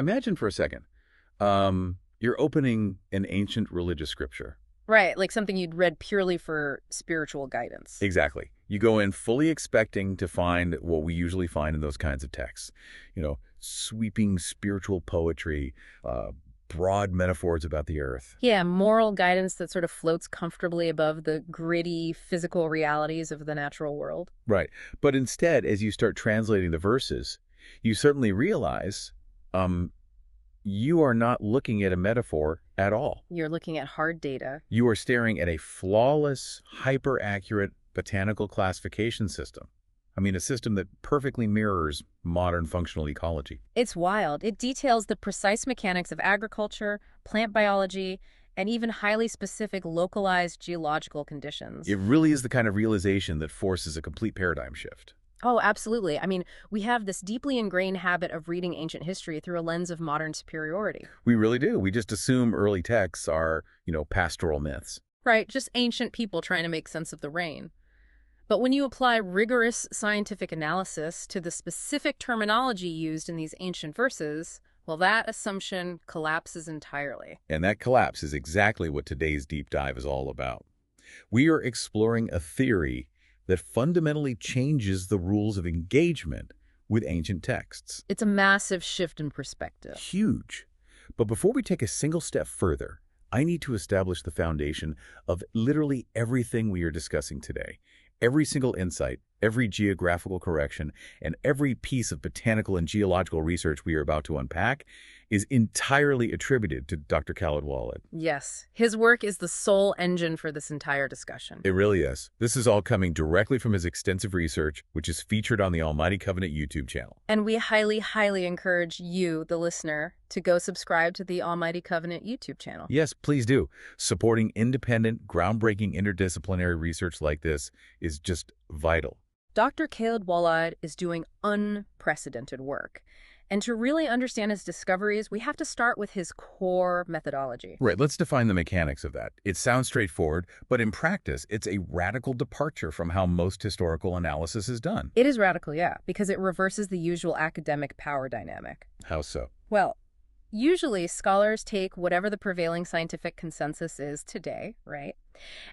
Imagine for a second, you're opening an ancient religious scripture. Right, like something you'd read purely for spiritual guidance. Exactly. You go in fully expecting to find what we usually find in those kinds of texts. Sweeping spiritual poetry, broad metaphors about the earth. Yeah, moral guidance that sort of floats comfortably above the gritty physical realities of the natural world. Right. But instead, as you start translating the verses, you suddenly realize you are not looking at a metaphor at all. You're looking at hard data. You are staring at a flawless, hyper-accurate botanical classification system. I mean, a system that perfectly mirrors modern functional ecology. It's wild. It details the precise mechanics of agriculture, plant biology, and even highly specific localized geological conditions. It really is the kind of realization that forces a complete paradigm shift. Oh, absolutely. I mean, we have this deeply ingrained habit of reading ancient history through a lens of modern superiority. We really do. We just assume early texts are, pastoral myths. Right, just ancient people trying to make sense of the rain. But when you apply rigorous scientific analysis to the specific terminology used in these ancient verses, well, that assumption collapses entirely. And that collapse is exactly what today's deep dive is all about. We are exploring a theory that fundamentally changes the rules of engagement with ancient texts. It's a massive shift in perspective. Huge. But before we take a single step further, I need to establish the foundation of literally everything we are discussing today. Every single insight, every geographical correction, and every piece of botanical and geological research we are about to unpack is entirely attributed to Dr. Khaled Waleed. Yes, his work is the sole engine for this entire discussion. It really is. This is all coming directly from his extensive research, which is featured on the Almighty Covenant YouTube channel. And we highly, highly encourage you, the listener, to go subscribe to the Almighty Covenant YouTube channel. Yes, please do. Supporting independent, groundbreaking interdisciplinary research like this is just vital. Dr. Khaled Waleed is doing unprecedented work. And to really understand his discoveries, we have to start with his core methodology. Right, let's define the mechanics of that. It sounds straightforward, but in practice, it's a radical departure from how most historical analysis is done. It is radical, yeah, because it reverses the usual academic power dynamic. How so? Well, usually scholars take whatever the prevailing scientific consensus is today, right?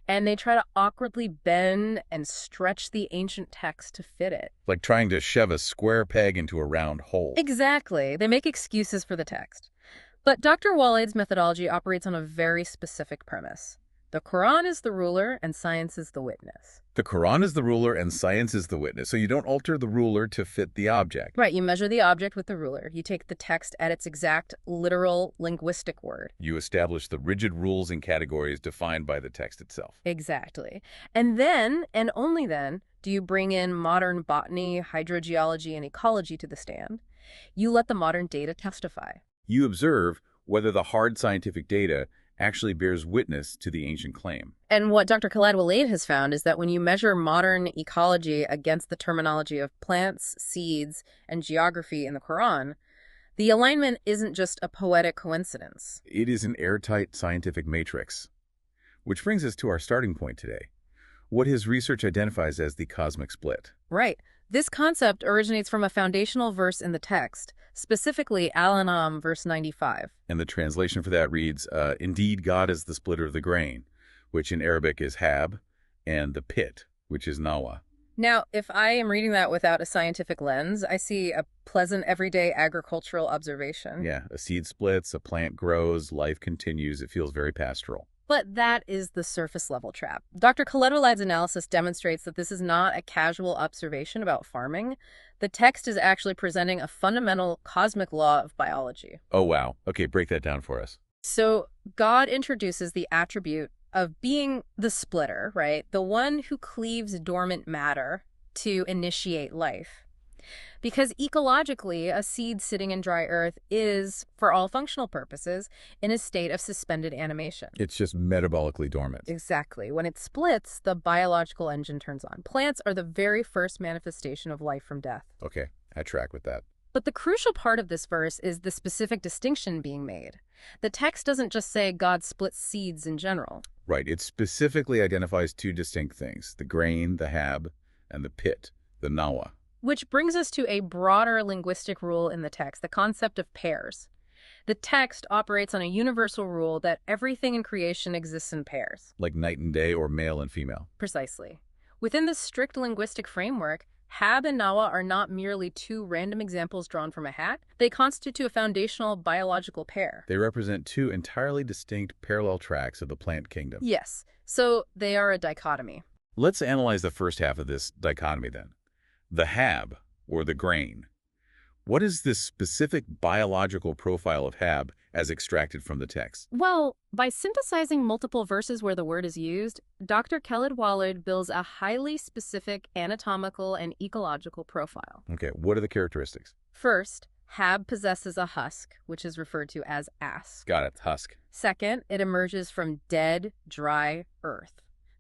And they try to awkwardly bend and stretch the ancient text to fit it. Like trying to shove a square peg into a round hole. Exactly. They make excuses for the text. But Dr. Waleed's methodology operates on a very specific premise. The Quran is the ruler and science is the witness. The Quran is the ruler and science is the witness. So you don't alter the ruler to fit the object. Right, you measure the object with the ruler. You take the text at its exact literal linguistic word. You establish the rigid rules and categories defined by the text itself. Exactly. And then, and only then, do you bring in modern botany, hydrogeology, and ecology to the stand. You let the modern data testify. You observe whether the hard scientific data actually bears witness to the ancient claim. And what Dr. Khaled Waleed has found is that when you measure modern ecology against the terminology of plants, seeds, and geography in the Quran, the alignment isn't just a poetic coincidence. It is an airtight scientific matrix. Which brings us to our starting point today, what his research identifies as the cosmic split. Right. This concept originates from a foundational verse in the text, specifically Al-An'am, verse 95. And the translation for that reads, indeed God is the splitter of the grain, which in Arabic is hab, and the pit, which is nawa. Now, if I am reading that without a scientific lens, I see a pleasant everyday agricultural observation. Yeah, a seed splits, a plant grows, life continues. It feels very pastoral. But that is the surface level trap. Dr. Khaled Waleed's analysis demonstrates that this is not a casual observation about farming. The text is actually presenting a fundamental cosmic law of biology. Oh, wow. Okay, break that down for us. So God introduces the attribute of being the splitter, right? The one who cleaves dormant matter to initiate life. Because ecologically, a seed sitting in dry earth is, for all functional purposes, in a state of suspended animation. It's just metabolically dormant. Exactly. When it splits, the biological engine turns on. Plants are the very first manifestation of life from death. Okay, I track with that. But the crucial part of this verse is the specific distinction being made. The text doesn't just say God splits seeds in general. Right. It specifically identifies two distinct things, the grain, the hab, and the pit, the nawa. Which brings us to a broader linguistic rule in the text, the concept of pairs. The text operates on a universal rule that everything in creation exists in pairs. Like night and day or male and female. Precisely. Within this strict linguistic framework, Hab and Nawa are not merely two random examples drawn from a hat. They constitute a foundational biological pair. They represent two entirely distinct parallel tracks of the plant kingdom. Yes, so they are a dichotomy. Let's analyze the first half of this dichotomy then. The Hab, or the grain. What is this specific biological profile of Hab as extracted from the text? Well, by synthesizing multiple verses where the word is used, Dr. Khaled Waleed builds a highly specific anatomical and ecological profile. Okay, what are the characteristics? First, Hab possesses a husk, which is referred to as as. Got it, husk. Second, it emerges from dead, dry earth.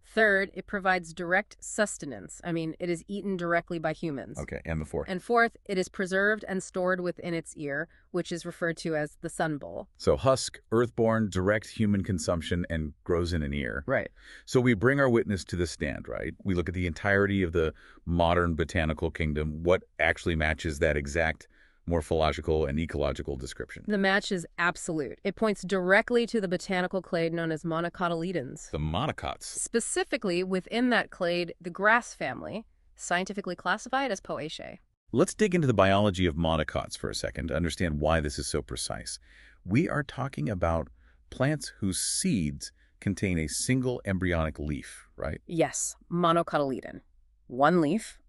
Third, it provides direct sustenance. It is eaten directly by humans. Okay, and the fourth? And fourth, it is preserved and stored within its ear, which is referred to as the sun bowl. So husk, earthborn, direct human consumption, and grows in an ear. Right. So we bring our witness to the stand, right? We look at the entirety of the modern botanical kingdom, what actually matches that exact morphological and ecological description. The match is absolute. It points directly to the botanical clade known as monocotyledons. The monocots. Specifically, within that clade, the grass family, scientifically classified as Poaceae. Let's dig into the biology of monocots for a second to understand why this is so precise. We are talking about plants whose seeds contain a single embryonic leaf, right? Yes, monocotyledon. One leaf.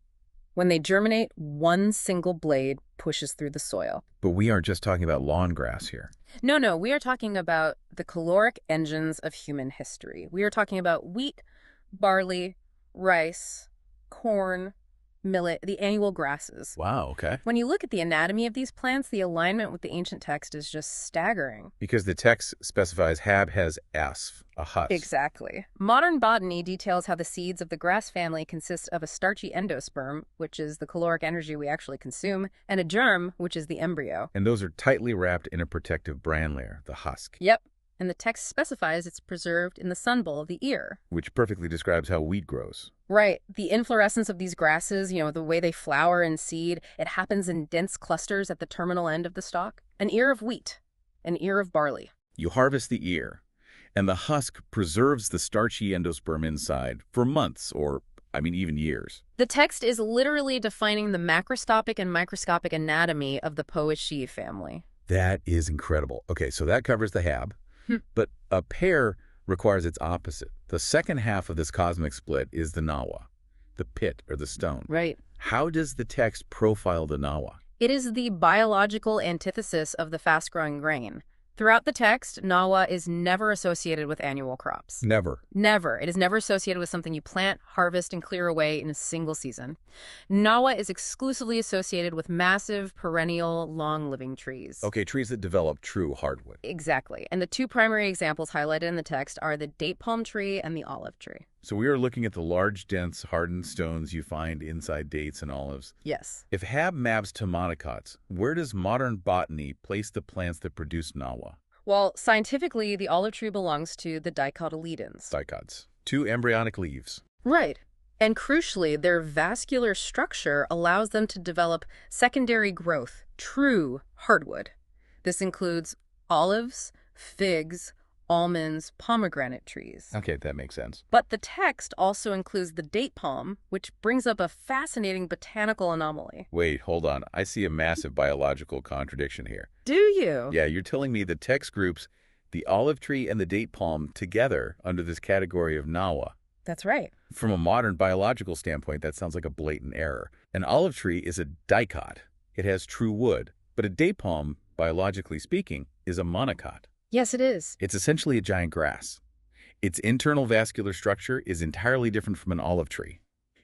When they germinate, one single blade pushes through the soil. But we aren't just talking about lawn grass here. No, we are talking about the caloric engines of human history. We are talking about wheat, barley, rice, corn, millet, the annual grasses. Wow, okay. When you look at the anatomy of these plants, the alignment with the ancient text is just staggering. Because the text specifies Hab has asf, a husk. Exactly. Modern botany details how the seeds of the grass family consist of a starchy endosperm, which is the caloric energy we actually consume, and a germ, which is the embryo. And those are tightly wrapped in a protective bran layer, the husk. Yep. And the text specifies it's preserved in the sun bowl of the ear. Which perfectly describes how wheat grows. Right. The inflorescence of these grasses, the way they flower and seed, it happens in dense clusters at the terminal end of the stalk. An ear of wheat, an ear of barley. You harvest the ear, and the husk preserves the starchy endosperm inside for months or, even years. The text is literally defining the macroscopic and microscopic anatomy of the Poaceae family. That is incredible. Okay, so that covers the Hab. But a pair requires its opposite. The second half of this cosmic split is the Nawa, the pit or the stone. Right. How does the text profile the Nawa? It is the biological antithesis of the fast-growing grain. Throughout the text, Nawa is never associated with annual crops. Never. Never. It is never associated with something you plant, harvest, and clear away in a single season. Nawa is exclusively associated with massive, perennial, long-living trees. Okay, trees that develop true hardwood. Exactly. And the two primary examples highlighted in the text are the date palm tree and the olive tree. So we are looking at the large, dense, hardened stones you find inside dates and olives. Yes. If Hab maps to monocots, where does modern botany place the plants that produce Nawa? Well, scientifically, the olive tree belongs to the dicotyledons. Dicots. Two embryonic leaves. Right. And crucially, their vascular structure allows them to develop secondary growth, true hardwood. This includes olives, figs, almonds, pomegranate trees. Okay, that makes sense. But the text also includes the date palm, which brings up a fascinating botanical anomaly. Wait, hold on. I see a massive biological contradiction here. Do you? Yeah, you're telling me the text groups the olive tree and the date palm together under this category of Nawa. That's right. From a modern biological standpoint, that sounds like a blatant error. An olive tree is a dicot. It has true wood. But a date palm, biologically speaking, is a monocot. Yes, it is. It's essentially a giant grass. Its internal vascular structure is entirely different from an olive tree.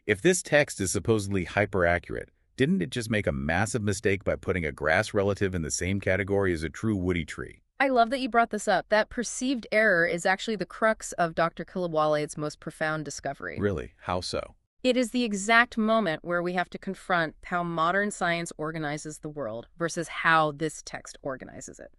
If this text is supposedly hyper-accurate, didn't it just make a massive mistake by putting a grass relative in the same category as a true woody tree? I love that you brought this up. That perceived error is actually the crux of Dr. Khaled Waleed's most profound discovery. Really? How so? It is the exact moment where we have to confront how modern science organizes the world versus how this text organizes it.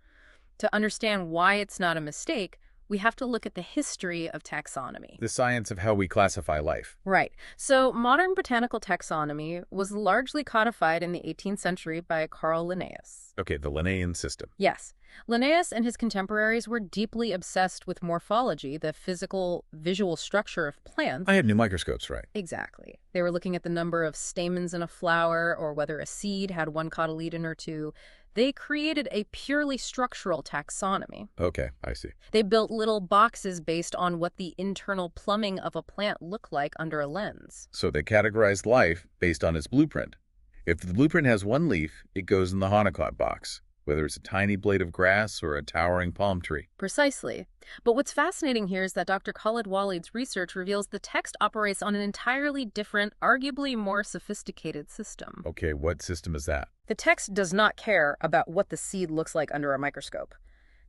To understand why it's not a mistake, we have to look at the history of taxonomy. The science of how we classify life. Right. So modern botanical taxonomy was largely codified in the 18th century by Carl Linnaeus. Okay, the Linnaean system. Yes. Linnaeus and his contemporaries were deeply obsessed with morphology, the physical, visual structure of plants. I had new microscopes, right? Exactly. They were looking at the number of stamens in a flower or whether a seed had one cotyledon or two. They created a purely structural taxonomy. Okay, I see. They built little boxes based on what the internal plumbing of a plant looked like under a lens. So they categorized life based on its blueprint. If the blueprint has one leaf, it goes in the Honeycott box, whether it's a tiny blade of grass or a towering palm tree. Precisely. But what's fascinating here is that Dr. Khaled Waleed's research reveals the text operates on an entirely different, arguably more sophisticated system. Okay, what system is that? The text does not care about what the seed looks like under a microscope.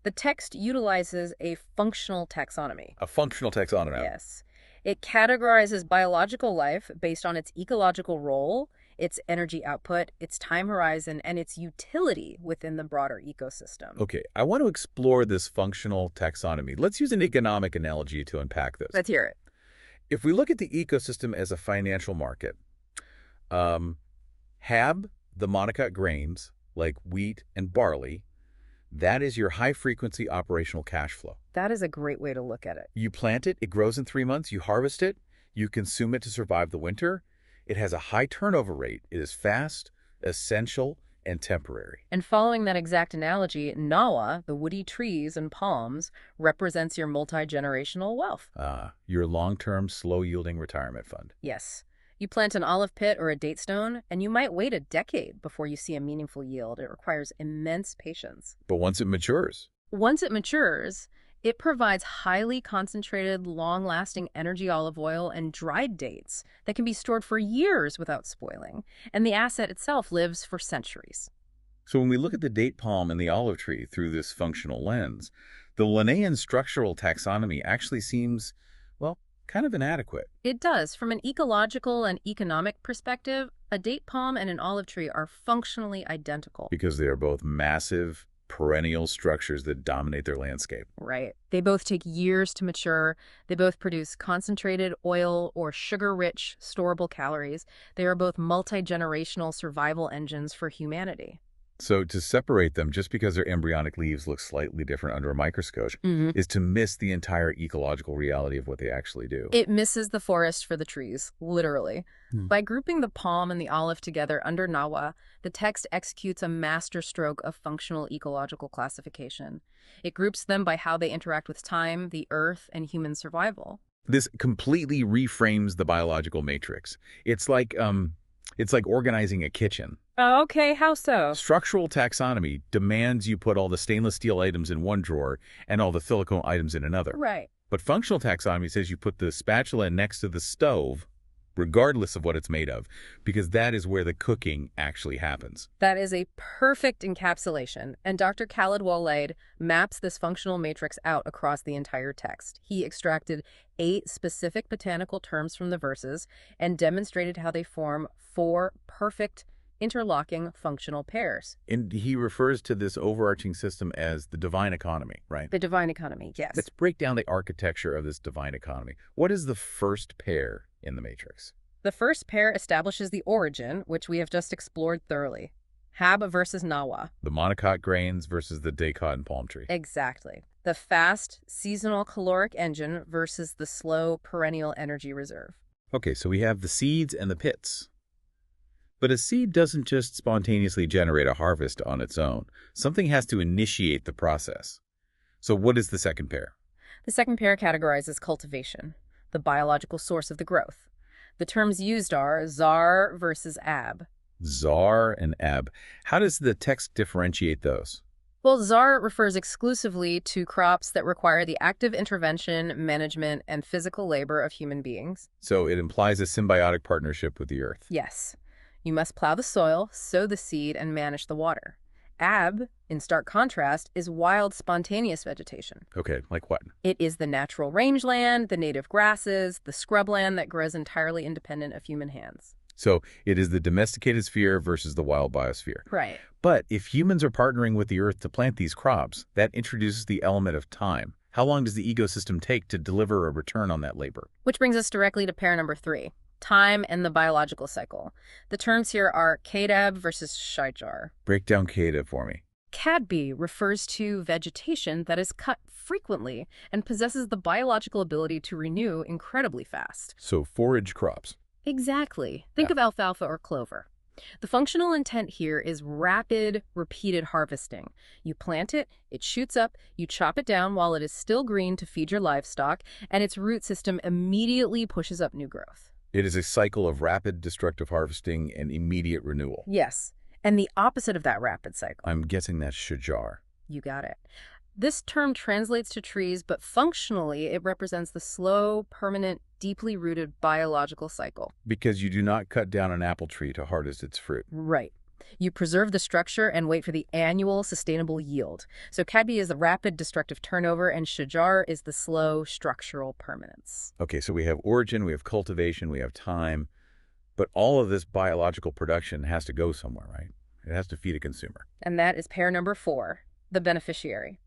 The text utilizes a functional taxonomy. A functional taxonomy. Yes. It categorizes biological life based on its ecological role, its energy output, its time horizon, and its utility within the broader ecosystem. Okay, I want to explore this functional taxonomy. Let's use an economic analogy to unpack this. Let's hear it. If we look at the ecosystem as a financial market, HAB, the monocot grains, like wheat and barley, that is your high-frequency operational cash flow. That is a great way to look at it. You plant it, it grows in 3 months, you harvest it, you consume it to survive the winter. It has a high turnover rate. It is fast, essential, and temporary. And following that exact analogy, Nawa, the woody trees and palms, represents your multi-generational wealth. Your long-term, slow-yielding retirement fund. Yes. You plant an olive pit or a date stone, and you might wait a decade before you see a meaningful yield. It requires immense patience. But once it matures, it provides highly concentrated, long-lasting energy olive oil and dried dates that can be stored for years without spoiling, and the asset itself lives for centuries. So when we look at the date palm and the olive tree through this functional lens, the Linnaean structural taxonomy actually seems, well, kind of inadequate. It does. From an ecological and economic perspective, a date palm and an olive tree are functionally identical. Because they are both massive, perennial structures that dominate their landscape. Right. They both take years to mature. They both produce concentrated oil or sugar-rich, storable calories. They are both multi-generational survival engines for humanity. So to separate them just because their embryonic leaves look slightly different under a microscope is to miss the entire ecological reality of what they actually do. It misses the forest for the trees, literally. By grouping the palm and the olive together under Nawa, the text executes a masterstroke of functional ecological classification. It groups them by how they interact with time, the earth, and human survival. This completely reframes the biological matrix. It's like organizing a kitchen. Oh, okay, how so? Structural taxonomy demands you put all the stainless steel items in one drawer and all the silicone items in another. Right. But functional taxonomy says you put the spatula next to the stove, regardless of what it's made of, because that is where the cooking actually happens. That is a perfect encapsulation, and Dr. Khaled Waleed maps this functional matrix out across the entire text. He extracted 8 specific botanical terms from the verses and demonstrated how they form 4 perfect interlocking functional pairs. And he refers to this overarching system as the divine economy, right? The divine economy, yes. Let's break down the architecture of this divine economy. What is the first pair in the matrix? The first pair establishes the origin, which we have just explored thoroughly. Hab versus Nawa. The monocot grains versus the dacot and palm tree. Exactly. The fast, seasonal caloric engine versus the slow, perennial energy reserve. Okay, so we have the seeds and the pits. But a seed doesn't just spontaneously generate a harvest on its own. Something has to initiate the process. So what is the second pair? The second pair categorizes cultivation, the biological source of the growth. The terms used are zar versus ab. Zar and ab. How does the text differentiate those? Well, zar refers exclusively to crops that require the active intervention, management, and physical labor of human beings. So it implies a symbiotic partnership with the earth. Yes. You must plow the soil, sow the seed, and manage the water. Ab, in stark contrast, is wild, spontaneous vegetation. Okay, like what? It is the natural rangeland, the native grasses, the scrubland that grows entirely independent of human hands. So it is the domesticated sphere versus the wild biosphere. Right. But if humans are partnering with the earth to plant these crops, that introduces the element of time. How long does the ecosystem take to deliver a return on that labor? Which brings us directly to pair number 3, time and the biological cycle. The terms here are Kadab versus Shijar. Break down Keda for me. Kadbi refers to vegetation that is cut frequently and possesses the biological ability to renew incredibly fast. So forage crops. Exactly. Think of alfalfa or clover. The functional intent here is rapid, repeated harvesting. You plant it, it shoots up, you chop it down while it is still green to feed your livestock, and its root system immediately pushes up new growth. It is a cycle of rapid destructive harvesting and immediate renewal. Yes, and the opposite of that rapid cycle. I'm guessing that's Shijar. You got it. This term translates to trees, but functionally it represents the slow, permanent, deeply rooted biological cycle. Because you do not cut down an apple tree to harvest its fruit. Right. You preserve the structure and wait for the annual sustainable yield. So Kadbi is the rapid destructive turnover, and Shijar is the slow structural permanence. Okay, so we have origin, we have cultivation, we have time, but all of this biological production has to go somewhere, right? It has to feed a consumer. And that is pair number 4, the beneficiary.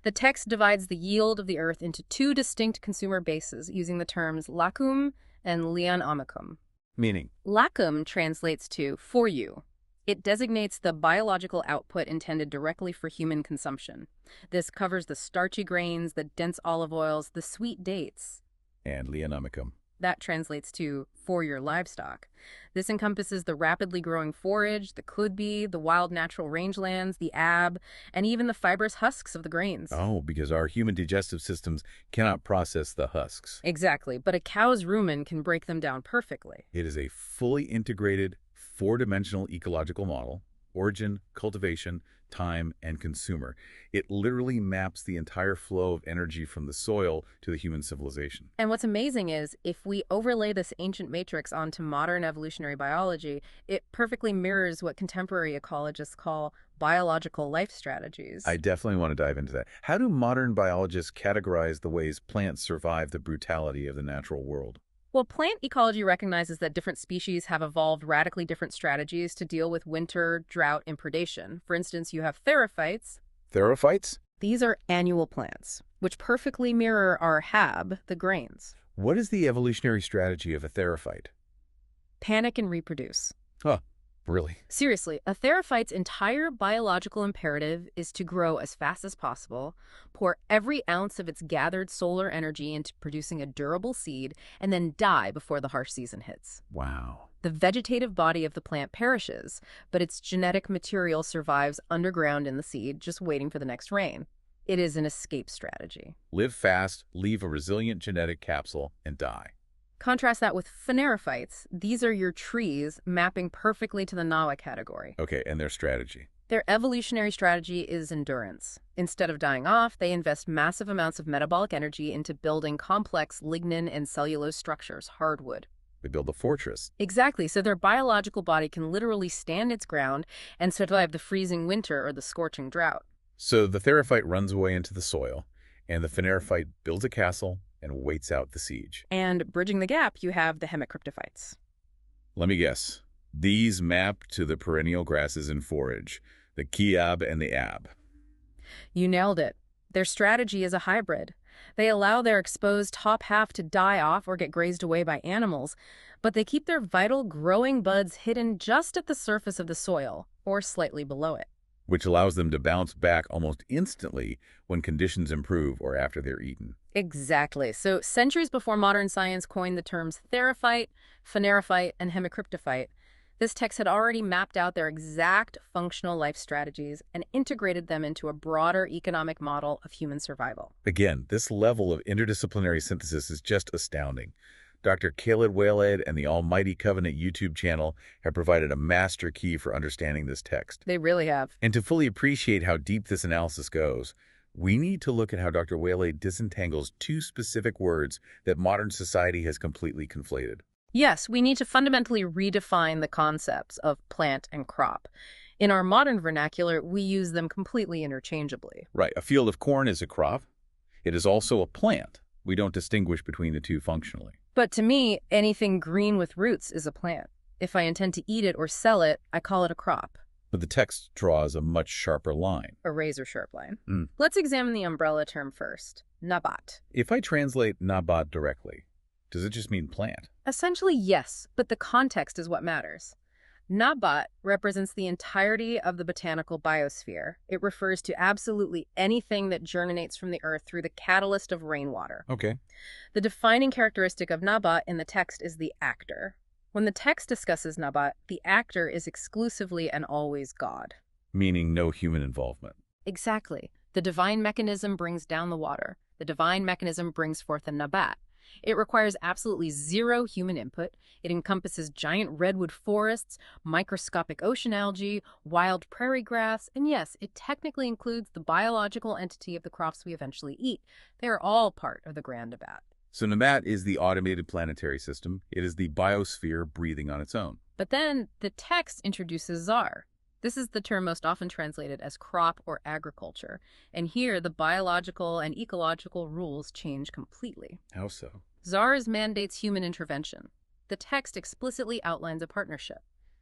The text divides the yield of the earth into 2 distinct consumer bases using the terms lakum and lian amicum. Meaning? Lakum translates to for you. It designates the biological output intended directly for human consumption. This covers the starchy grains, the dense olive oils, the sweet dates. And lian amicum. That translates to for your livestock. This encompasses the rapidly growing forage, the kudbi, the wild natural rangelands, the ab, and even the fibrous husks of the grains. Oh, because our human digestive systems cannot process the husks. Exactly, but a cow's rumen can break them down perfectly. It is a fully integrated, 4-dimensional ecological model: origin, cultivation, time, and consumer. It literally maps the entire flow of energy from the soil to the human civilization. And what's amazing is, if we overlay this ancient matrix onto modern evolutionary biology, it perfectly mirrors what contemporary ecologists call biological life strategies. I definitely want to dive into that. How do modern biologists categorize the ways plants survive the brutality of the natural world? Well, plant ecology recognizes that different species have evolved radically different strategies to deal with winter, drought, and predation. For instance, you have therophytes. Therophytes? These are annual plants, which perfectly mirror our hab, the grains. What is the evolutionary strategy of a therophyte? Panic and reproduce. Huh, really? Seriously, a therophyte's entire biological imperative is to grow as fast as possible, pour every ounce of its gathered solar energy into producing a durable seed, and then die before the harsh season hits. Wow. The vegetative body of the plant perishes, but its genetic material survives underground in the seed, just waiting for the next rain. It is an escape strategy. Live fast, leave a resilient genetic capsule, and die. Contrast that with phanerophytes. These are your trees, mapping perfectly to the Nawa category. Okay, and their strategy? Their evolutionary strategy is endurance. Instead of dying off, they invest massive amounts of metabolic energy into building complex lignin and cellulose structures, hardwood. They build a fortress. Exactly, so their biological body can literally stand its ground and survive the freezing winter or the scorching drought. So the therophyte runs away into the soil, and the phanerophyte builds a castle and waits out the siege. And bridging the gap, you have the hemicryptophytes. Let me guess. These map to the perennial grasses and forage, the kiab and the ab. You nailed it. Their strategy is a hybrid. They allow their exposed top half to die off or get grazed away by animals, but they keep their vital growing buds hidden just at the surface of the soil, or slightly below it. Which allows them to bounce back almost instantly when conditions improve or after they're eaten. Exactly. So centuries before modern science coined the terms therophyte, phanerophyte, and hemicryptophyte, this text had already mapped out their exact functional life strategies and integrated them into a broader economic model of human survival. Again, this level of interdisciplinary synthesis is just astounding. Dr. Khaled Waleed and the Almighty Covenant YouTube channel have provided a master key for understanding this text. They really have. And to fully appreciate how deep this analysis goes, we need to look at how Dr. Waleed disentangles 2 specific words that modern society has completely conflated. Yes, we need to fundamentally redefine the concepts of plant and crop. In our modern vernacular, we use them completely interchangeably. Right. A field of corn is a crop. It is also a plant. We don't distinguish between the two functionally. But to me, anything green with roots is a plant. If I intend to eat it or sell it, I call it a crop. But the text draws a much sharper line. A razor-sharp line. Mm. Let's examine the umbrella term first, nabat. If I translate nabat directly, does it just mean plant? Essentially, yes, but the context is what matters. Nabat represents the entirety of the botanical biosphere. It refers to absolutely anything that germinates from the earth through the catalyst of rainwater. Okay. The defining characteristic of nabat in the text is the actor. When the text discusses nabat, the actor is exclusively and always God. Meaning no human involvement. Exactly. The divine mechanism brings down the water. The divine mechanism brings forth a nabat. It requires absolutely zero human input. It encompasses giant redwood forests, microscopic ocean algae, wild prairie grass, and yes, it technically includes the biological entity of the crops we eventually eat. They are all part of the grand nabat. So nabat is the automated planetary system. It is the biosphere breathing on its own. But then the text introduces zar. This is the term most often translated as crop or agriculture. And here, the biological and ecological rules change completely. How so? Zars mandates human intervention. The text explicitly outlines a partnership.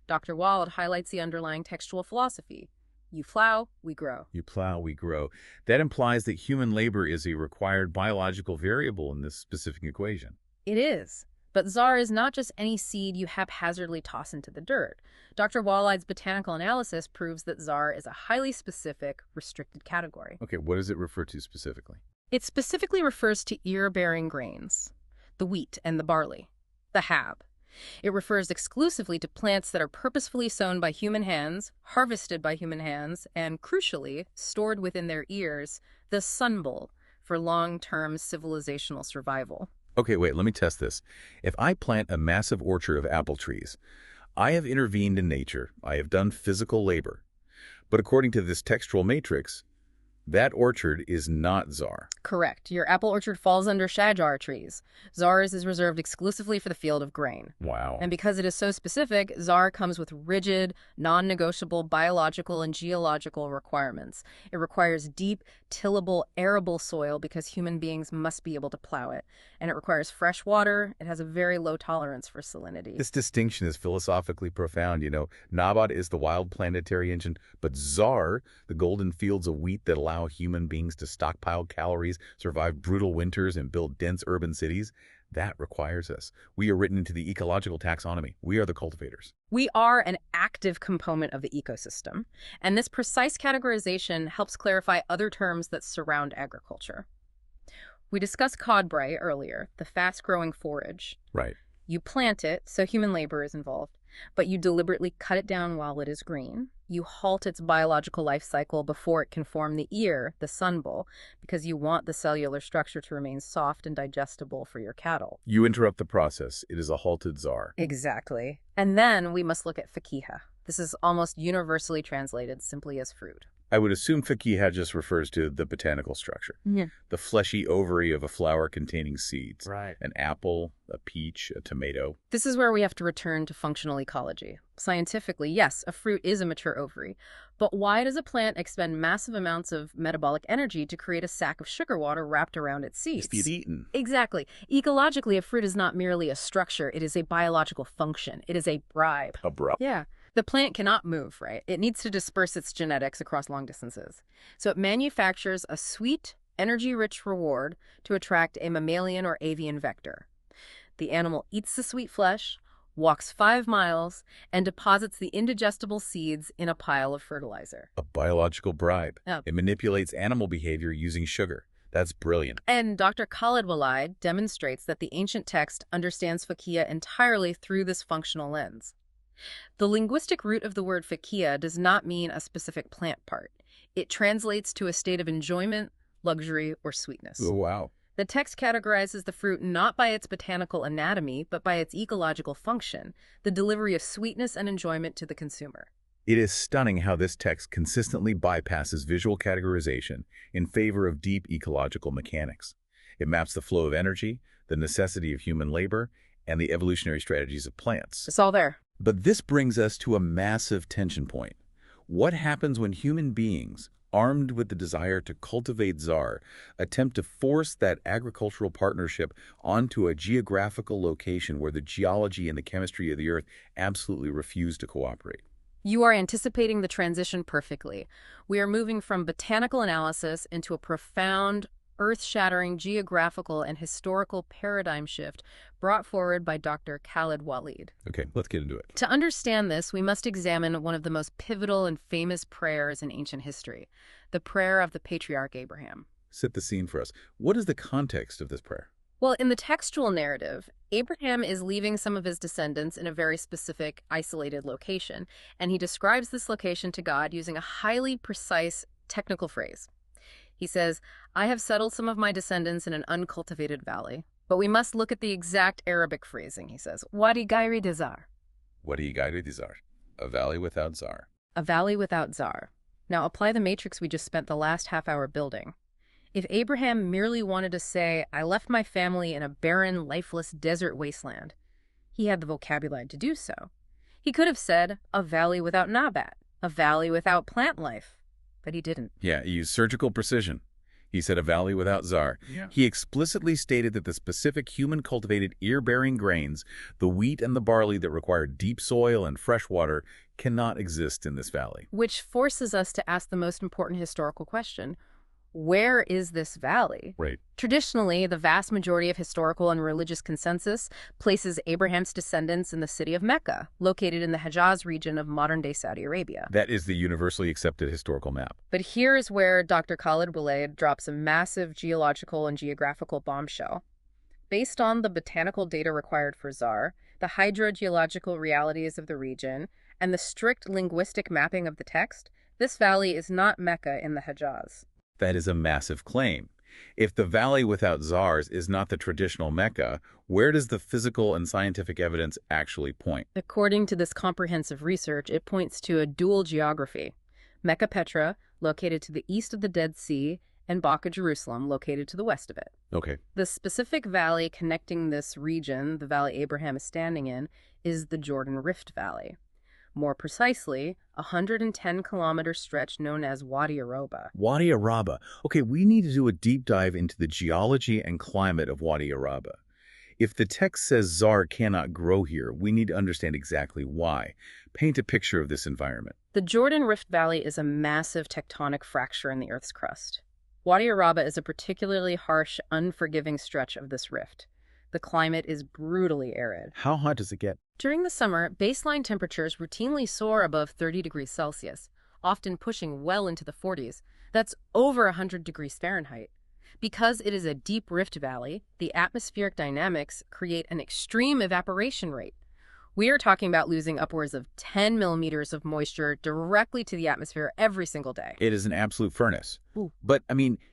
Dr. Waleed highlights the underlying textual philosophy. You plow, we grow. You plow, we grow. That implies that human labor is a required biological variable in this specific equation. It is. But zar is not just any seed you haphazardly toss into the dirt. Dr. Waleed's botanical analysis proves that zar is a highly specific, restricted category. Okay, what does it refer to specifically? It specifically refers to ear-bearing grains, the wheat and the barley, the hab. It refers exclusively to plants that are purposefully sown by human hands, harvested by human hands, and, crucially, stored within their ears, the sunbul, for long-term civilizational survival. Okay, wait, let me test this. If I plant a massive orchard of apple trees, I have intervened in nature. I have done physical labor. But according to this textual matrix, that orchard is not zar. Correct. Your apple orchard falls under shajar trees. Zars is reserved exclusively for the field of grain. Wow. And because it is so specific, zar comes with rigid, non-negotiable biological and geological requirements. It requires deep, tillable, arable soil because human beings must be able to plow it. And it requires fresh water. It has a very low tolerance for salinity. This distinction is philosophically profound. You know, nabat is the wild planetary engine, but zar, the golden fields of wheat that allow human beings to stockpile calories, survive brutal winters, and build dense urban cities, that requires us. We are written into the ecological taxonomy. We are the cultivators. We are an active component of the ecosystem, and this precise categorization helps clarify other terms that surround agriculture. We discussed codbrae earlier, the fast-growing forage. Right. You plant it, so human labor is involved, but you deliberately cut it down while it is green. You halt its biological life cycle before it can form the ear, the sunbul, because you want the cellular structure to remain soft and digestible for your cattle. You interrupt the process. It is a halted zar. Exactly. And then we must look at fakiha. This is almost universally translated simply as fruit. I would assume fakiha just refers to the botanical structure. Yeah. The fleshy ovary of a flower containing seeds. Right. An apple, a peach, a tomato. This is where we have to return to functional ecology. Scientifically, yes, a fruit is a mature ovary. But why does a plant expend massive amounts of metabolic energy to create a sack of sugar water wrapped around its seeds? To be eaten. Exactly. Ecologically, a fruit is not merely a structure. It is a biological function. It is a bribe. A bribe. Yeah. The plant cannot move, right? It needs to disperse its genetics across long distances. So it manufactures a sweet, energy-rich reward to attract a mammalian or avian vector. The animal eats the sweet flesh, walks 5 miles, and deposits the indigestible seeds in a pile of fertilizer. A biological bribe. Oh. It manipulates animal behavior using sugar. That's brilliant. And Dr. Khaled Waleed demonstrates that the ancient text understands fakiha entirely through this functional lens. The linguistic root of the word fakiha does not mean a specific plant part. It translates to a state of enjoyment, luxury, or sweetness. Oh, wow. The text categorizes the fruit not by its botanical anatomy, but by its ecological function, the delivery of sweetness and enjoyment to the consumer. It is stunning how this text consistently bypasses visual categorization in favor of deep ecological mechanics. It maps the flow of energy, the necessity of human labor, and the evolutionary strategies of plants. It's all there. But this brings us to a massive tension point. What happens when human beings, armed with the desire to cultivate zar, attempt to force that agricultural partnership onto a geographical location where the geology and the chemistry of the earth absolutely refuse to cooperate? You are anticipating the transition perfectly. We are moving from botanical analysis into a profound, earth-shattering geographical and historical paradigm shift brought forward by Dr. Khaled Waleed. Okay, let's get into it. To understand this, we must examine one of the most pivotal and famous prayers in ancient history, the prayer of the patriarch Abraham. Set the scene for us. What is the context of this prayer? Well, in the textual narrative, Abraham is leaving some of his descendants in a very specific, isolated location, and he describes this location to God using a highly precise technical phrase. He says, I have settled some of my descendants in an uncultivated valley. But we must look at the exact Arabic phrasing, he says. Wadi Gairi de Zar. Wadi Gairi de Zar. A valley without Zar. A valley without Zar. Now apply the matrix we just spent the last half hour building. If Abraham merely wanted to say, I left my family in a barren, lifeless desert wasteland, he had the vocabulary to do so. He could have said, a valley without Nabat, a valley without plant life. But he didn't. Yeah, he used surgical precision. He said a valley without Zar. Yeah. He explicitly stated that the specific human-cultivated ear-bearing grains, the wheat and the barley that require deep soil and fresh water, cannot exist in this valley. Which forces us to ask the most important historical question. Where is this valley? Right. Traditionally, the vast majority of historical and religious consensus places Abraham's descendants in the city of Mecca, located in the Hejaz region of modern-day Saudi Arabia. That is the universally accepted historical map. But here is where Dr. Khaled Waleed drops a massive geological and geographical bombshell. Based on the botanical data required for Zar, the hydrogeological realities of the region, and the strict linguistic mapping of the text, this valley is not Mecca in the Hejaz. That is a massive claim. If the valley without Zars is not the traditional Mecca, where does the physical and scientific evidence actually point? According to this comprehensive research, it points to a dual geography. Mecca Petra, located to the east of the Dead Sea, and Baca Jerusalem, located to the west of it. Okay. The specific valley connecting this region, the valley Abraham is standing in, is the Jordan Rift Valley. More precisely, a 110-kilometer stretch known as Wadi Araba. Wadi Araba. Okay, we need to do a deep dive into the geology and climate of Wadi Araba. If the text says Zar cannot grow here, we need to understand exactly why. Paint a picture of this environment. The Jordan Rift Valley is a massive tectonic fracture in the Earth's crust. Wadi Araba is a particularly harsh, unforgiving stretch of this rift. The climate is brutally arid. How hot does it get? During the summer, baseline temperatures routinely soar above 30 degrees Celsius, often pushing well into the 40s. That's over 100 degrees Fahrenheit. Because it is a deep rift valley, the atmospheric dynamics create an extreme evaporation rate. We are talking about losing upwards of 10 millimeters of moisture directly to the atmosphere every single day. It is an absolute furnace. Ooh. But,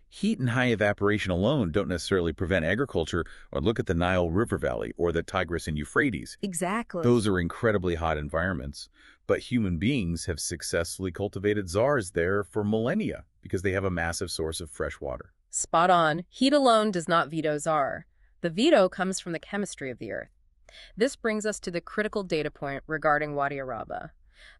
heat and high evaporation alone don't necessarily prevent agriculture. Or look at the Nile River Valley or the Tigris and Euphrates. Exactly. Those are incredibly hot environments. But human beings have successfully cultivated Zars there for millennia because they have a massive source of fresh water. Spot on. Heat alone does not veto Zar. The veto comes from the chemistry of the Earth. This brings us to the critical data point regarding Wadi Araba.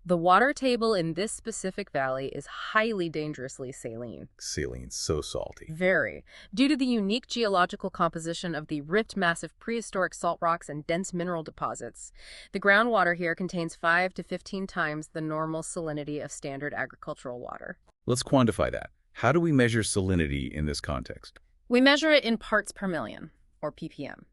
The water table in this specific valley is highly dangerously saline. Saline, so salty. Very. Due to the unique geological composition of the ripped massive prehistoric salt rocks and dense mineral deposits, the groundwater here contains 5 to 15 times the normal salinity of standard agricultural water. Let's quantify that. How do we measure salinity in this context? We measure it in parts per million, or ppm.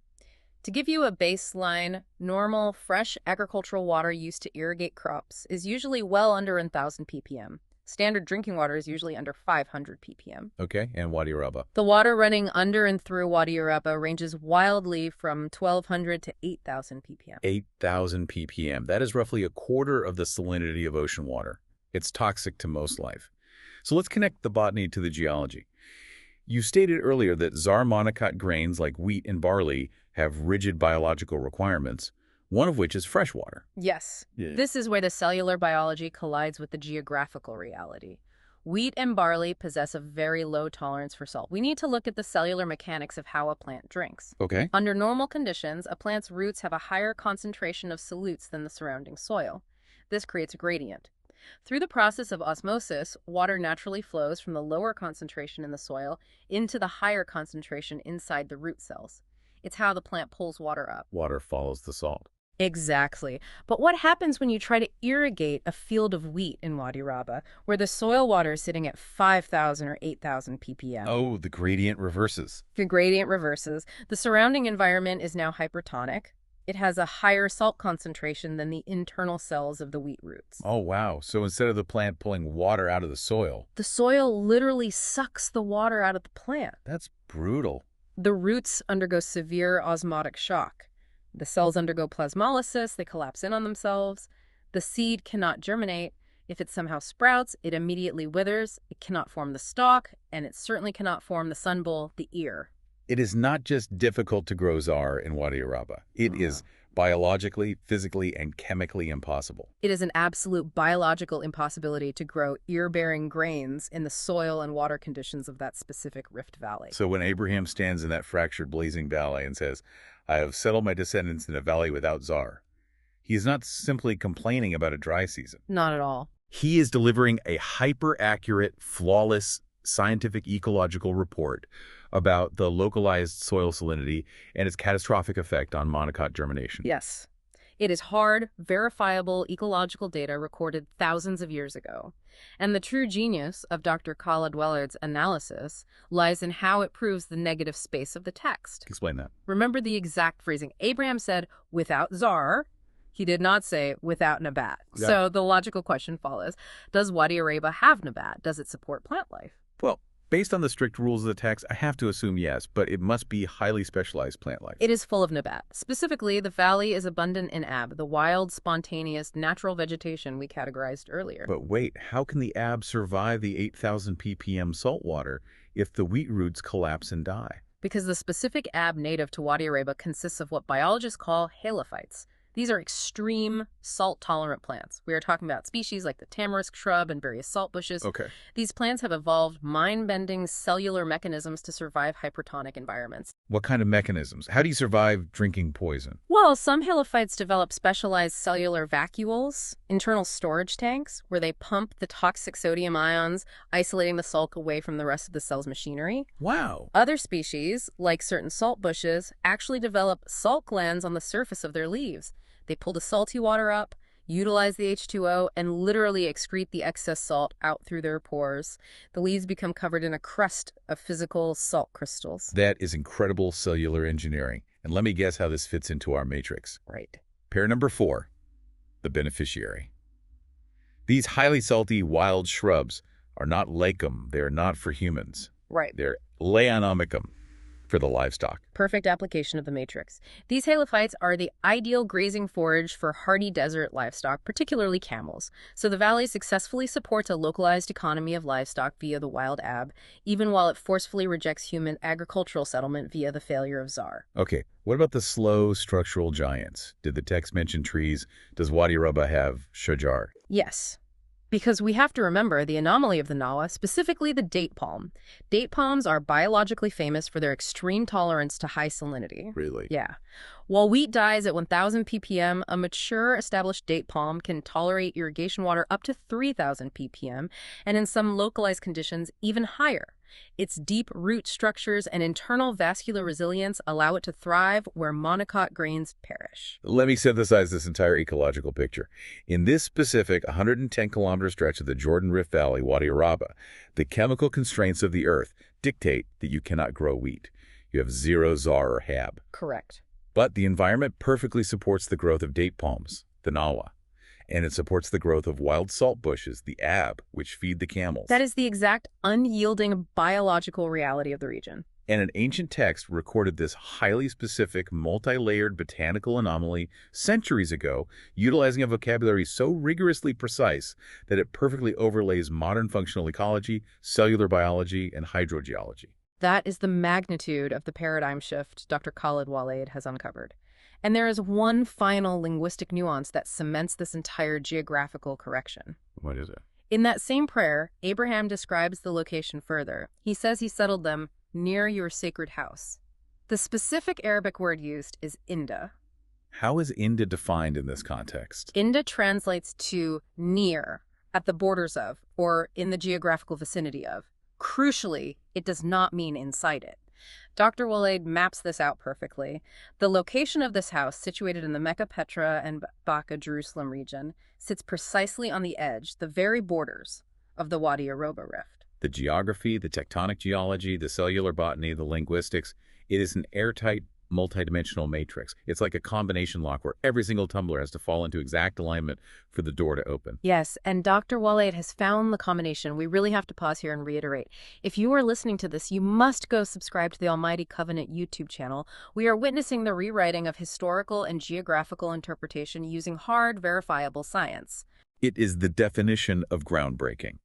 To give you a baseline, normal, fresh agricultural water used to irrigate crops is usually well under 1,000 ppm. Standard drinking water is usually under 500 ppm. Okay, and Wadi Araba? The water running under and through Wadi Araba ranges wildly from 1,200 to 8,000 ppm. 8,000 ppm. That is roughly a quarter of the salinity of ocean water. It's toxic to most life. So let's connect the botany to the geology. You stated earlier that Zar monocot grains like wheat and barley have rigid biological requirements, one of which is fresh water. Yes. Yeah. This is where the cellular biology collides with the geographical reality. Wheat and barley possess a very low tolerance for salt. We need to look at the cellular mechanics of how a plant drinks. Okay. Under normal conditions, a plant's roots have a higher concentration of solutes than the surrounding soil. This creates a gradient. Through the process of osmosis, water naturally flows from the lower concentration in the soil into the higher concentration inside the root cells. It's how the plant pulls water up. Water follows the salt. Exactly. But what happens when you try to irrigate a field of wheat in Wadi Raba, where the soil water is sitting at 5,000 or 8,000 ppm? Oh, the gradient reverses. The gradient reverses. The surrounding environment is now hypertonic. It has a higher salt concentration than the internal cells of the wheat roots. Oh, wow. So instead of the plant pulling water out of the soil, The soil literally sucks the water out of the plant. that's brutal. The roots undergo severe osmotic shock. The cells undergo plasmolysis, they collapse in on themselves. The seed cannot germinate. If it somehow sprouts, it immediately withers. It cannot form the stalk, and it certainly cannot form the sun bowl, the ear. It is not just difficult to grow zar in Wadi Araba. It is biologically, physically, and chemically impossible. It is an absolute biological impossibility to grow ear-bearing grains in the soil and water conditions of that specific rift valley. So when Abraham stands in that fractured, blazing valley and says, I have settled my descendants in a valley without zar, he is not simply complaining about a dry season. Not at all. He is delivering a hyper-accurate, flawless, scientific ecological report about the localized soil salinity and its catastrophic effect on monocot germination. Yes. It is hard, verifiable ecological data recorded thousands of years ago. And the true genius of Dr. Khaled Waleed's analysis lies in how it proves the negative space of the text. Explain that. Remember the exact phrasing. Abraham said, without zar. He did not say without nabat. Yeah. So the logical question follows, does Wadi Araba have nabat? Does it support plant life? Well, based on the strict rules of the text, I have to assume yes, but it must be highly specialized plant life. It is full of nabat. Specifically, the valley is abundant in ab, the wild, spontaneous, natural vegetation we categorized earlier. But wait, how can the ab survive the 8,000 ppm salt water if the wheat roots collapse and die? Because the specific ab native to Wadi Araba consists of what biologists call halophytes. These are extreme salt-tolerant plants. We are talking about species like the tamarisk shrub and various salt bushes. Okay. These plants have evolved mind-bending cellular mechanisms to survive hypertonic environments. What kind of mechanisms? How do you survive drinking poison? Well, some halophytes develop specialized cellular vacuoles, internal storage tanks, where they pump the toxic sodium ions, isolating the salt away from the rest of the cell's machinery. Wow. Other species, like certain salt bushes, actually develop salt glands on the surface of their leaves. They pull the salty water up, utilize the H2O, and literally excrete the excess salt out through their pores. The leaves become covered in a crust of physical salt crystals. That is incredible cellular engineering. And let me guess how this fits into our matrix. Right. Pair number 4, the beneficiary. These highly salty wild shrubs are not lecum. They are not for humans. Right. They're leonomicum for the livestock. Perfect application of the matrix. These halophytes are the ideal grazing forage for hardy desert livestock, particularly camels. So the valley successfully supports a localized economy of livestock via the wild ab, even while it forcefully rejects human agricultural settlement via the failure of zar. Okay, what about the slow structural giants? Did the text mention trees? Does Wadi Araba have shajar? Yes. Because we have to remember the anomaly of the Nawa, specifically the date palm. Date palms are biologically famous for their extreme tolerance to high salinity. Really? Yeah. While wheat dies at 1,000 ppm, a mature established date palm can tolerate irrigation water up to 3,000 ppm, and in some localized conditions, even higher. Its deep root structures and internal vascular resilience allow it to thrive where monocot grains perish. Let me synthesize this entire ecological picture. In this specific 110-kilometer stretch of the Jordan Rift Valley, Wadi Araba, the chemical constraints of the earth dictate that you cannot grow wheat. You have zero zar or hab. Correct. But the environment perfectly supports the growth of date palms, the nawa, and it supports the growth of wild salt bushes, the ab, which feed the camels. That is the exact unyielding biological reality of the region. And an ancient text recorded this highly specific, multi-layered botanical anomaly centuries ago, utilizing a vocabulary so rigorously precise that it perfectly overlays modern functional ecology, cellular biology, and hydrogeology. That is the magnitude of the paradigm shift Dr. Khaled Waleed has uncovered. And there is one final linguistic nuance that cements this entire geographical correction. What is it? In that same prayer, Abraham describes the location further. He says he settled them near your sacred house. The specific Arabic word used is inda. How is Inda defined in this context? Inda translates to near, at the borders of, or in the geographical vicinity of. Crucially, it does not mean inside it. Dr. Waleed maps this out perfectly. The location of this house, situated in the Mecca, Petra, and Baca, Jerusalem region, sits precisely on the edge, the very borders, of the Wadi Aroba Rift. The geography, the tectonic geology, the cellular botany, the linguistics, it is an airtight, multidimensional matrix. It's like a combination lock where every single tumbler has to fall into exact alignment for the door to open. Yes, and Dr. Waleed has found the combination. We really have to pause here and reiterate. If you are listening to this, you must go subscribe to the Almighty Covenant YouTube channel. We are witnessing the rewriting of historical and geographical interpretation using hard, verifiable science. It is the definition of groundbreaking.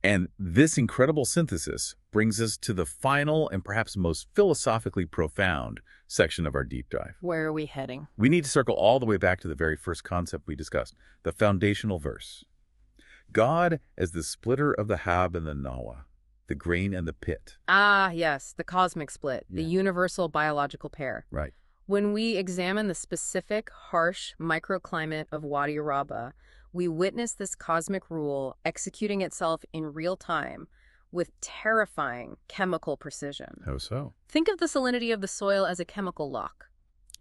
And this incredible synthesis brings us to the final and perhaps most philosophically profound section of our deep dive. Where are we heading? We need to circle all the way back to the very first concept we discussed, the foundational verse. God as the splitter of the hab and the nawa, the grain and the pit. Ah, yes, the cosmic split, the Yeah. universal biological pair. Right. When we examine the specific, harsh microclimate of Wadi Araba, we witness this cosmic rule executing itself in real time with terrifying chemical precision. How so? Think of the salinity of the soil as a chemical lock.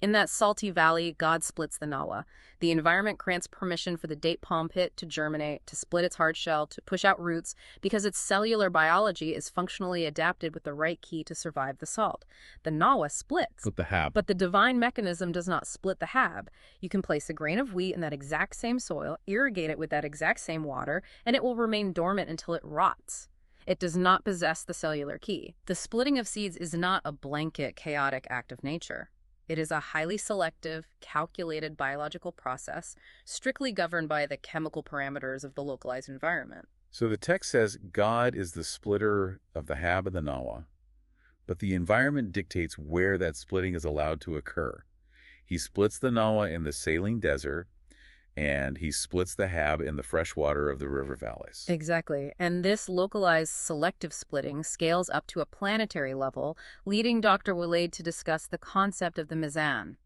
In that salty valley, God splits the nawa. The environment grants permission for the date palm pit to germinate, to split its hard shell, to push out roots, because its cellular biology is functionally adapted with the right key to survive the salt. The nawa splits. With the hab. But the divine mechanism does not split the hab. You can place a grain of wheat in that exact same soil, irrigate it with that exact same water, and it will remain dormant until it rots. It does not possess the cellular key. The splitting of seeds is not a blanket, chaotic act of nature. It is a highly selective, calculated biological process, strictly governed by the chemical parameters of the localized environment. So the text says God is the splitter of the hab and the nawa, but the environment dictates where that splitting is allowed to occur. He splits the nawa in the saline desert, and he splits the hab in the fresh water of the river valleys. Exactly. And this localized selective splitting scales up to a planetary level, leading Dr. Waleed to discuss the concept of the mizan,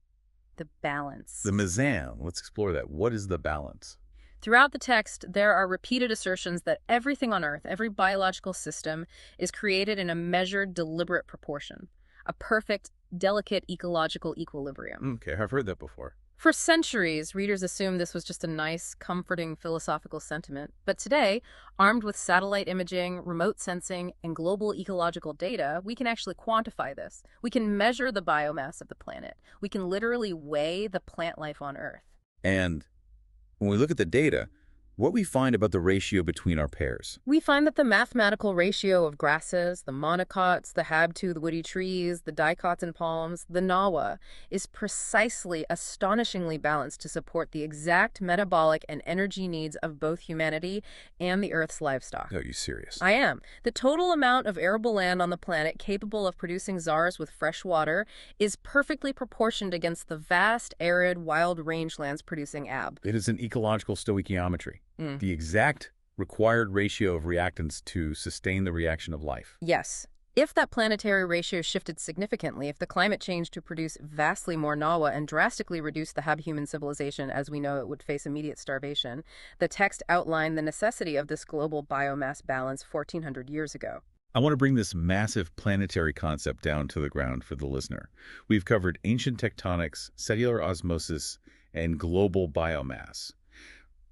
the balance. The mizan, let's explore that. What is the balance? Throughout the text, there are repeated assertions that everything on Earth, every biological system, is created in a measured, deliberate proportion, a perfect, delicate ecological equilibrium. Okay, I've heard that before. For centuries, readers assumed this was just a nice, comforting philosophical sentiment. But today, armed with satellite imaging, remote sensing, and global ecological data, we can actually quantify this. We can measure the biomass of the planet. We can literally weigh the plant life on Earth. And when we look at the data, what we find about the ratio between our pairs. We find that the mathematical ratio of grasses, the monocots, the habtu, the woody trees, the dicots and palms, the nawa, is precisely astonishingly balanced to support the exact metabolic and energy needs of both humanity and the Earth's livestock. Are you serious? I am. The total amount of arable land on the planet capable of producing czars with fresh water is perfectly proportioned against the vast, arid, wild rangelands producing ab. It is an ecological stoichiometry. The exact required ratio of reactants to sustain the reaction of life. Yes. If that planetary ratio shifted significantly, if the climate changed to produce vastly more nawa and drastically reduce the human civilization as we know it would face immediate starvation, the text outlined the necessity of this global biomass balance 1,400 years ago. I want to bring this massive planetary concept down to the ground for the listener. We've covered ancient tectonics, cellular osmosis, and global biomass.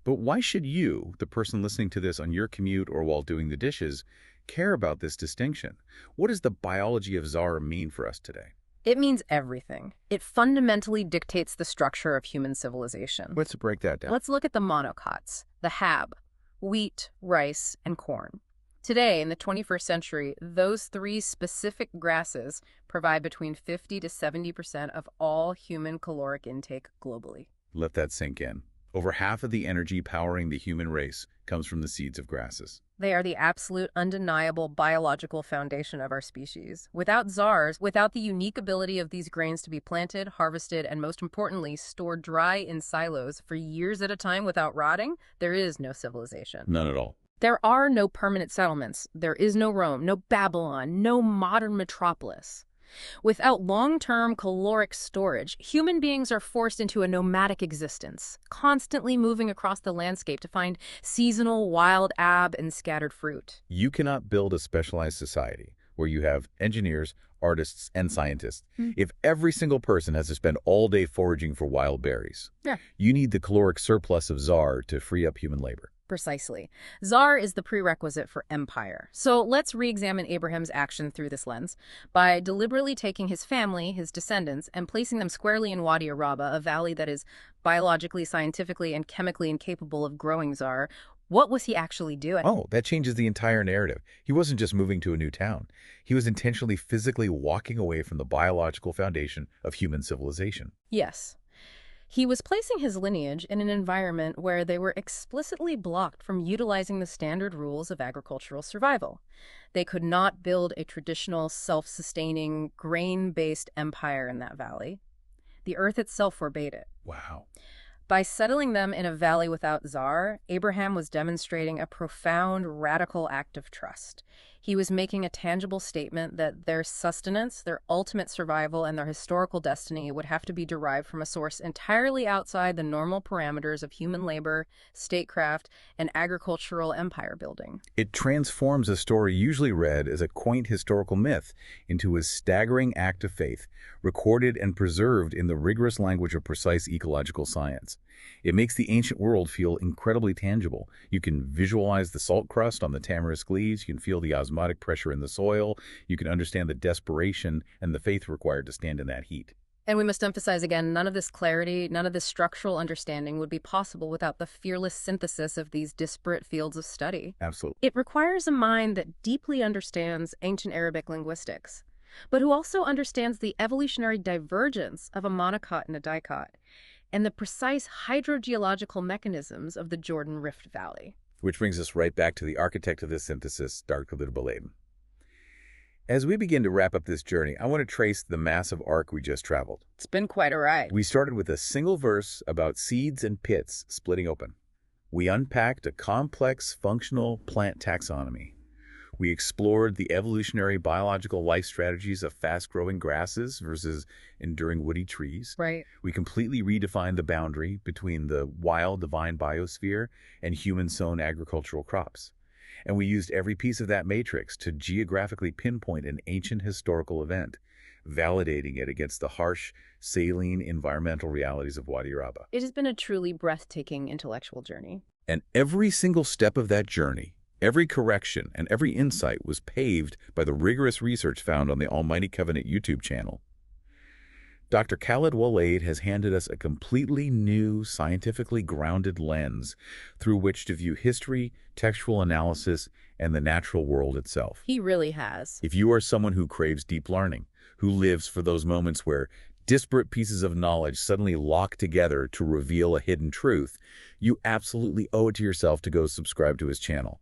But why should you, the person listening to this on your commute or while doing the dishes, care about this distinction? What does the biology of czar mean for us today? It means everything. It fundamentally dictates the structure of human civilization. Let's break that down. Let's look at the monocots, the hab, wheat, rice, and corn. Today, in the 21st century, those three specific grasses provide between 50 to 70% of all human caloric intake globally. Let that sink in. Over half of the energy powering the human race comes from the seeds of grasses. They are the absolute, undeniable biological foundation of our species. Without czars, without the unique ability of these grains to be planted, harvested, and most importantly, stored dry in silos for years at a time without rotting, there is no civilization. None at all. There are no permanent settlements. There is no Rome, no Babylon, no modern metropolis. Without long-term caloric storage, human beings are forced into a nomadic existence, constantly moving across the landscape to find seasonal wild ab and scattered fruit. You cannot build a specialized society where you have engineers, artists, and scientists. If every single person has to spend all day foraging for wild berries, you need the caloric surplus of czar to free up human labor. Precisely. Czar is the prerequisite for empire. So let's re-examine Abraham's action through this lens. By deliberately taking his family, his descendants, and placing them squarely in Wadi Araba, a valley that is biologically, scientifically, and chemically incapable of growing czar, what was he actually doing? Oh, that changes the entire narrative. He wasn't just moving to a new town. He was intentionally physically walking away from the biological foundation of human civilization. Yes. He was placing his lineage in an environment where they were explicitly blocked from utilizing the standard rules of agricultural survival. They could not build a traditional, self-sustaining, grain-based empire in that valley. The earth itself forbade it. Wow. By settling them in a valley without czar, Abraham was demonstrating a profound, radical act of trust. He was making a tangible statement that their sustenance, their ultimate survival, and their historical destiny would have to be derived from a source entirely outside the normal parameters of human labor, statecraft, and agricultural empire building. It transforms a story usually read as a quaint historical myth into a staggering act of faith, recorded and preserved in the rigorous language of precise ecological science. It makes the ancient world feel incredibly tangible. You can visualize the salt crust on the tamarisk leaves, you can feel the osmotic pressure in the soil, you can understand the desperation and the faith required to stand in that heat. And we must emphasize again, none of this clarity, none of this structural understanding would be possible without the fearless synthesis of these disparate fields of study. Absolutely. It requires a mind that deeply understands ancient Arabic linguistics, but who also understands the evolutionary divergence of a monocot and a dicot, and the precise hydrogeological mechanisms of the Jordan Rift Valley. Which brings us right back to the architect of this synthesis, Dr. Khaled Waleed. As we begin to wrap up this journey, I want to trace the massive arc we just traveled. It's been quite a ride. We started with a single verse about seeds and pits splitting open. We unpacked a complex, functional plant taxonomy. We explored the evolutionary biological life strategies of fast-growing grasses versus enduring woody trees. Right. We completely redefined the boundary between the wild divine biosphere and human-sown agricultural crops. And we used every piece of that matrix to geographically pinpoint an ancient historical event, validating it against the harsh, saline environmental realities of Wadi Araba. It has been a truly breathtaking intellectual journey. And every single step of that journey, every correction and every insight was paved by the rigorous research found on the Almighty Covenant YouTube channel. Dr. Khaled Waleed has handed us a completely new, scientifically grounded lens through which to view history, textual analysis, and the natural world itself. He really has. If you are someone who craves deep learning, who lives for those moments where disparate pieces of knowledge suddenly lock together to reveal a hidden truth, you absolutely owe it to yourself to go subscribe to his channel.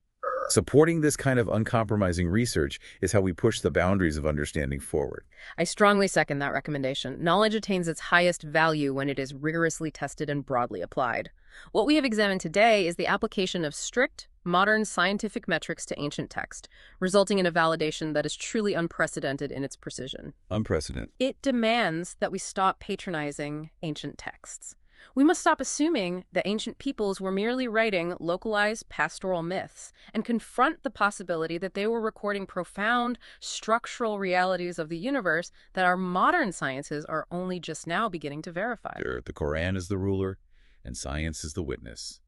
Supporting this kind of uncompromising research is how we push the boundaries of understanding forward. I strongly second that recommendation. Knowledge attains its highest value when it is rigorously tested and broadly applied. What we have examined today is the application of strict, modern scientific metrics to ancient text, resulting in a validation that is truly unprecedented in its precision. Unprecedented. It demands that we stop patronizing ancient texts. We must stop assuming that ancient peoples were merely writing localized pastoral myths and confront the possibility that they were recording profound structural realities of the universe that our modern sciences are only just now beginning to verify. Sure, the Quran is the ruler and science is the witness.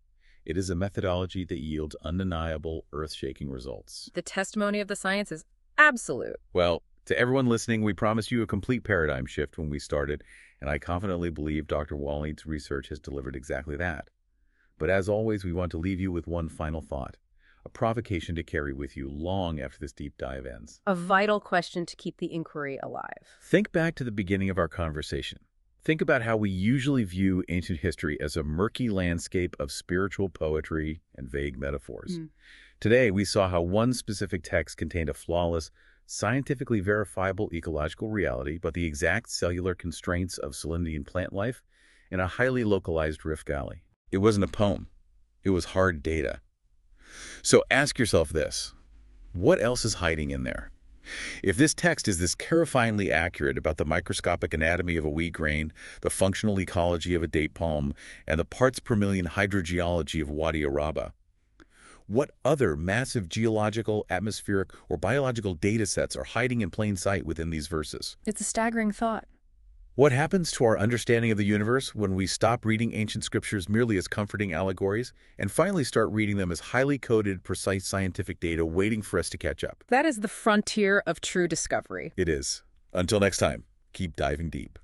It is a methodology that yields undeniable, earth-shaking results. The testimony of the science is absolute. Well, to everyone listening, we promised you a complete paradigm shift when we started, and I confidently believe Dr. Waleed's research has delivered exactly that. But as always, we want to leave you with one final thought, a provocation to carry with you long after this deep dive ends. A vital question to keep the inquiry alive. Think back to the beginning of our conversation. Think about how we usually view ancient history as a murky landscape of spiritual poetry and vague metaphors. Today, we saw how one specific text contained a flawless, scientifically verifiable ecological reality, but the exact cellular constraints of salinity plant life in a highly localized rift valley. It wasn't a poem. It was hard data. So ask yourself this: what else is hiding in there? If this text is this terrifyingly accurate about the microscopic anatomy of a wheat grain, the functional ecology of a date palm, and the parts per million hydrogeology of Wadi Araba, What other massive geological, atmospheric, or biological data sets are hiding in plain sight within these verses? It's a staggering thought. What happens to our understanding of the universe when we stop reading ancient scriptures merely as comforting allegories and finally start reading them as highly coded, precise scientific data waiting for us to catch up? That is the frontier of true discovery. It is. Until next time, keep diving deep.